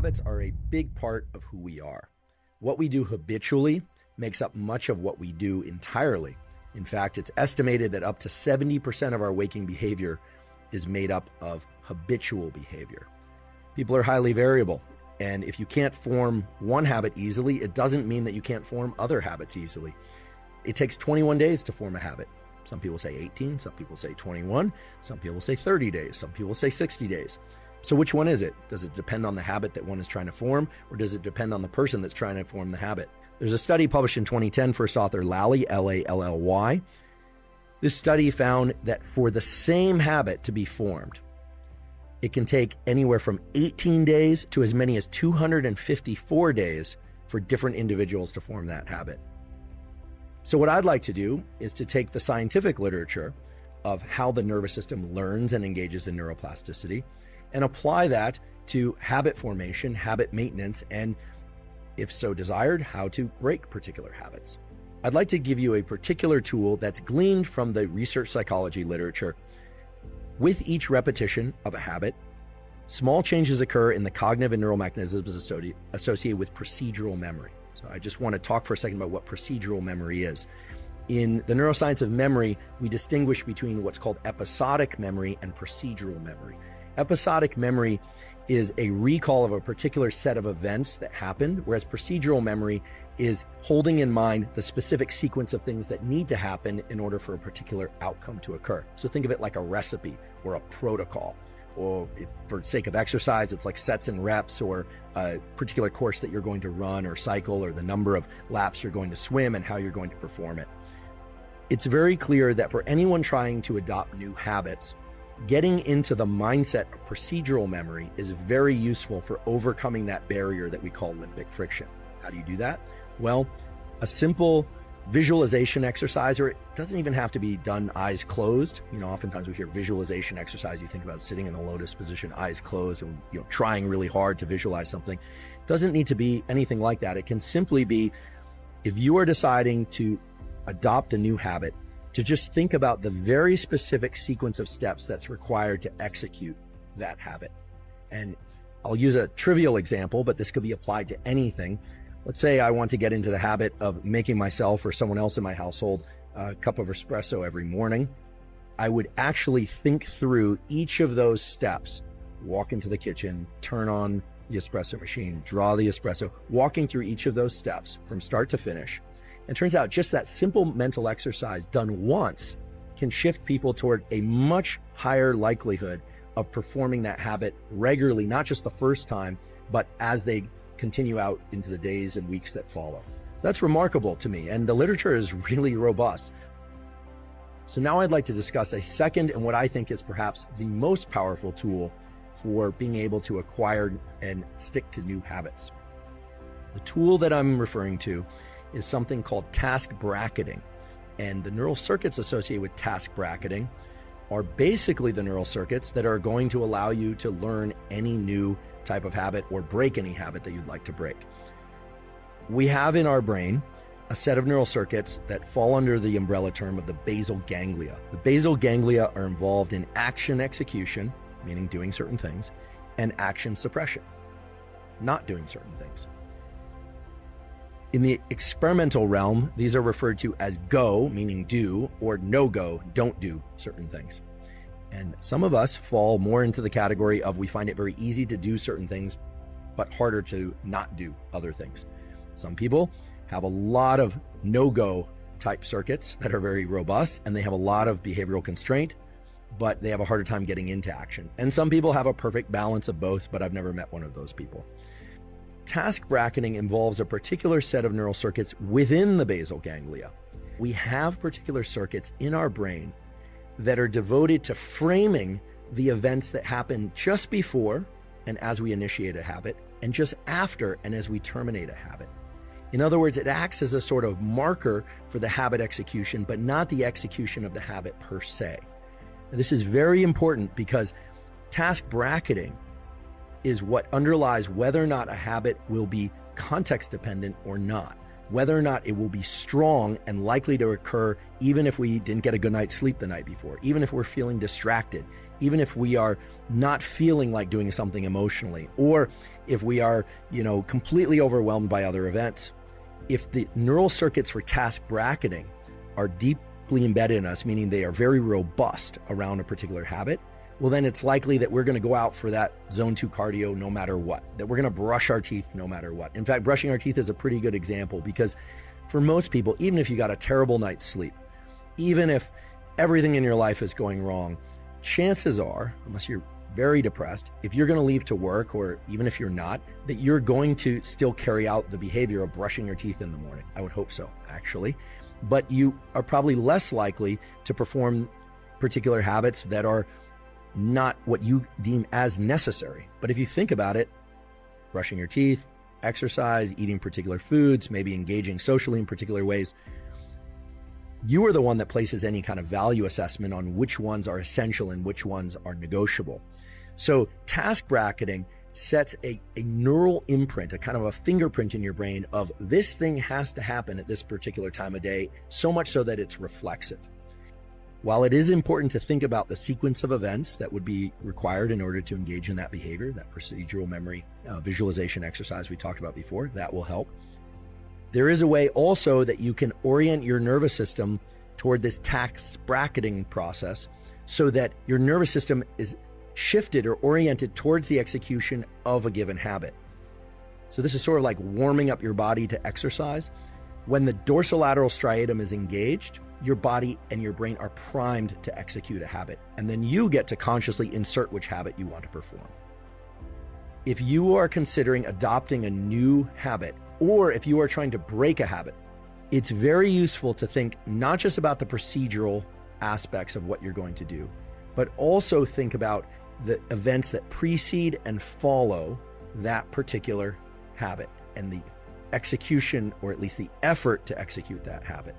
Habits are a big part of who we are. What we do habitually makes up much of what we do entirely. In fact, it's estimated that up to 70% of our waking behavior is made up of habitual behavior. People are highly variable, and if you can't form one habit easily, it doesn't mean that you can't form other habits easily. It takes 21 days to form a habit. Some people say 18, some people say 21, some people say 30 days, some people say 60 days. So which one is it? Does it depend on the habit that one is trying to form, or does it depend on the person that's trying to form the habit? There's a study published in 2010, first author Lally, L-A-L-L-Y. This study found that for the same habit to be formed, it can take anywhere from 18 days to as many as 254 days for different individuals to form that habit. So what I'd like to do is to take the scientific literature of how the nervous system learns and engages in neuroplasticity and apply that to habit formation, habit maintenance, and if so desired, how to break particular habits. I'd like to give you a particular tool that's gleaned from the research psychology literature. With each repetition of a habit, small changes occur in the cognitive and neural mechanisms associated with procedural memory. So I just want to talk for a second about what procedural memory is. In the neuroscience of memory, we distinguish between what's called episodic memory and procedural memory. Episodic memory is a recall of a particular set of events that happened, whereas procedural memory is holding in mind the specific sequence of things that need to happen in order for a particular outcome to occur. So think of it like a recipe or a protocol, or if, for the sake of exercise, it's like sets and reps, or a particular course that you're going to run or cycle, or the number of laps you're going to swim and how you're going to perform it. It's very clear that for anyone trying to adopt new habits, getting into the mindset of procedural memory is very useful for overcoming that barrier that we call limbic friction. How do you do that? Well, a simple visualization exercise, or it doesn't even have to be done eyes closed. Oftentimes we hear visualization exercise. You think about sitting in the lotus position, eyes closed, and trying really hard to visualize something. It doesn't need to be anything like that. It can simply be, if you are deciding to adopt a new habit, to just think about the very specific sequence of steps that's required to execute that habit. And I'll use a trivial example, but this could be applied to anything. Let's say I want to get into the habit of making myself or someone else in my household a cup of espresso every morning. I would actually think through each of those steps, walk into the kitchen, turn on the espresso machine, draw the espresso, walking through each of those steps from start to finish. It turns out just that simple mental exercise done once can shift people toward a much higher likelihood of performing that habit regularly, not just the first time, but as they continue out into the days and weeks that follow. So that's remarkable to me, and the literature is really robust. So now I'd like to discuss a second and what I think is perhaps the most powerful tool for being able to acquire and stick to new habits. The tool that I'm referring to is something called task bracketing. And the neural circuits associated with task bracketing are basically the neural circuits that are going to allow you to learn any new type of habit or break any habit that you'd like to break. We have in our brain a set of neural circuits that fall under the umbrella term of the basal ganglia. The basal ganglia are involved in action execution, meaning doing certain things, and action suppression, not doing certain things. In the experimental realm, these are referred to as go, meaning do, or no go, don't do certain things. And some of us fall more into the category of we find it very easy to do certain things, but harder to not do other things. Some people have a lot of no-go type circuits that are very robust, and they have a lot of behavioral constraint, but they have a harder time getting into action. And some people have a perfect balance of both, but I've never met one of those people. Task bracketing involves a particular set of neural circuits within the basal ganglia. We have particular circuits in our brain that are devoted to framing the events that happen just before and as we initiate a habit, and just after and as we terminate a habit. In other words, it acts as a sort of marker for the habit execution, but not the execution of the habit per se. Now, this is very important because task bracketing is what underlies whether or not a habit will be context dependent or not. whether or not it will be strong and likely to occur even if we didn't get a good night's sleep the night before, even if we're feeling distracted, even if we are not feeling like doing something emotionally, or if we are, completely overwhelmed by other events. If the neural circuits for task bracketing are deeply embedded in us, meaning they are very robust around a particular habit, well, then it's likely that we're going to go out for that zone 2 cardio no matter what, that we're going to brush our teeth no matter what. In fact, brushing our teeth is a pretty good example, because for most people, even if you got a terrible night's sleep, even if everything in your life is going wrong, chances are, unless you're very depressed, if you're going to leave to work, or even if you're not, that you're going to still carry out the behavior of brushing your teeth in the morning. I would hope so, actually. But you are probably less likely to perform particular habits that are not what you deem as necessary. But if you think about it, brushing your teeth, exercise, eating particular foods, maybe engaging socially in particular ways, you are the one that places any kind of value assessment on which ones are essential and which ones are negotiable. So task bracketing sets a neural imprint, a kind of a fingerprint in your brain of this thing has to happen at this particular time of day, so much so that it's reflexive. While it is important to think about the sequence of events that would be required in order to engage in that behavior, that procedural memory visualization exercise we talked about before, that will help. There is a way also that you can orient your nervous system toward this task bracketing process so that your nervous system is shifted or oriented towards the execution of a given habit. So this is sort of like warming up your body to exercise. When the dorsolateral striatum is engaged, your body and your brain are primed to execute a habit, and then you get to consciously insert which habit you want to perform. If you are considering adopting a new habit, or if you are trying to break a habit, it's very useful to think not just about the procedural aspects of what you're going to do, but also think about the events that precede and follow that particular habit and the execution, or at least the effort to execute that habit.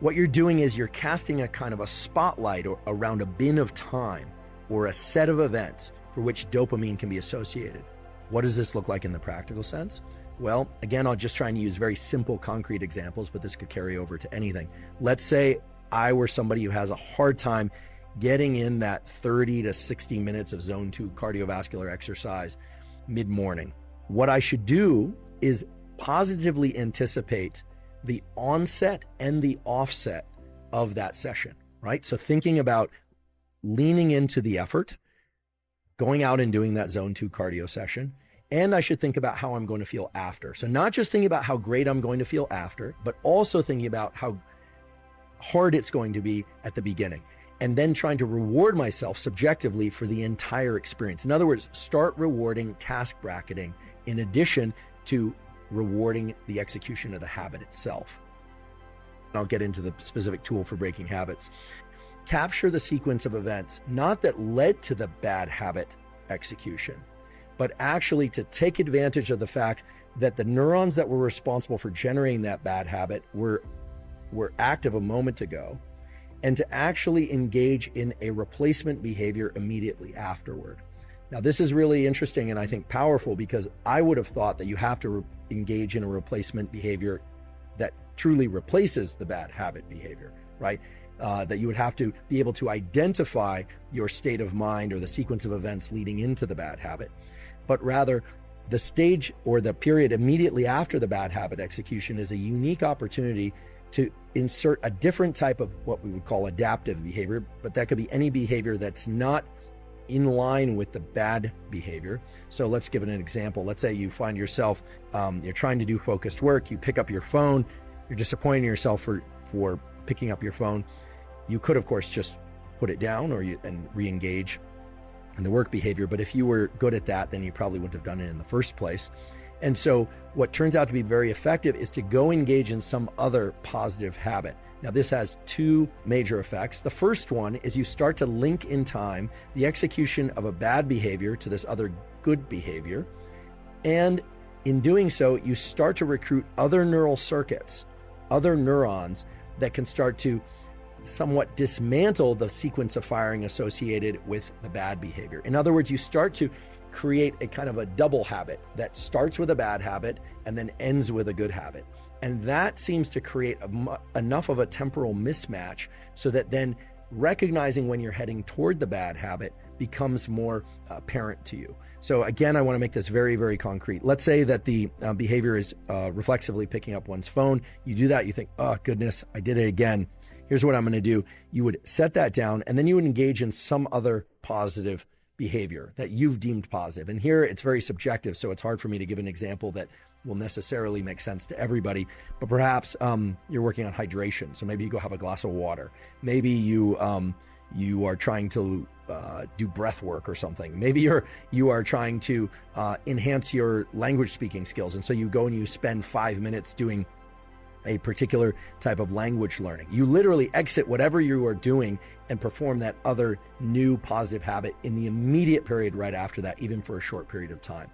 What you're doing is you're casting a kind of a spotlight around a bin of time or a set of events for which dopamine can be associated. What does this look like in the practical sense? Well, again, I'll just try and use very simple, concrete examples, but this could carry over to anything. Let's say I were somebody who has a hard time getting in that 30 to 60 minutes of zone 2 cardiovascular exercise mid-morning. What I should do is positively anticipate the onset and the offset of that session, right? So thinking about leaning into the effort, going out and doing that zone 2 cardio session, and I should think about how I'm going to feel after. So not just thinking about how great I'm going to feel after, but also thinking about how hard it's going to be at the beginning, and then trying to reward myself subjectively for the entire experience. In other words, start rewarding task bracketing in addition to rewarding the execution of the habit itself. I'll get into the specific tool for breaking habits. Capture the sequence of events, not that led to the bad habit execution, but actually to take advantage of the fact that the neurons that were responsible for generating that bad habit were active a moment ago, and to actually engage in a replacement behavior immediately afterward. Now, this is really interesting and I think powerful, because I would have thought that you have to engage in a replacement behavior that truly replaces the bad habit behavior, right? That you would have to be able to identify your state of mind or the sequence of events leading into the bad habit, but rather the stage or the period immediately after the bad habit execution is a unique opportunity to insert a different type of what we would call adaptive behavior, but that could be any behavior that's not in line with the bad behavior. So let's give it an example. Let's say you find yourself, you're trying to do focused work, you pick up your phone, you're disappointing yourself for picking up your phone. You could, of course, just put it down and re-engage in the work behavior. But if you were good at that, then you probably wouldn't have done it in the first place. And so what turns out to be very effective is to go engage in some other positive habit. Now, this has two major effects. The first one is you start to link in time the execution of a bad behavior to this other good behavior. And in doing so, you start to recruit other neural circuits, other neurons that can start to somewhat dismantle the sequence of firing associated with the bad behavior. In other words, you start to create a kind of a double habit that starts with a bad habit and then ends with a good habit. And that seems to create enough of a temporal mismatch so that then recognizing when you're heading toward the bad habit becomes more apparent to you. So again, I want to make this very, very concrete. Let's say that the behavior is reflexively picking up one's phone. You do that, you think, oh goodness, I did it again. Here's what I'm going to do. You would set that down, and then you would engage in some other positive behavior that you've deemed positive. And here it's very subjective, so it's hard for me to give an example that will necessarily make sense to everybody. But perhaps you're working on hydration, so maybe you go have a glass of water. Maybe you are trying to do breath work or something. Maybe you are trying to enhance your language speaking skills, and so you go and you spend 5 minutes doing a particular type of language learning. You literally exit whatever you are doing and perform that other new positive habit in the immediate period right after that, even for a short period of time.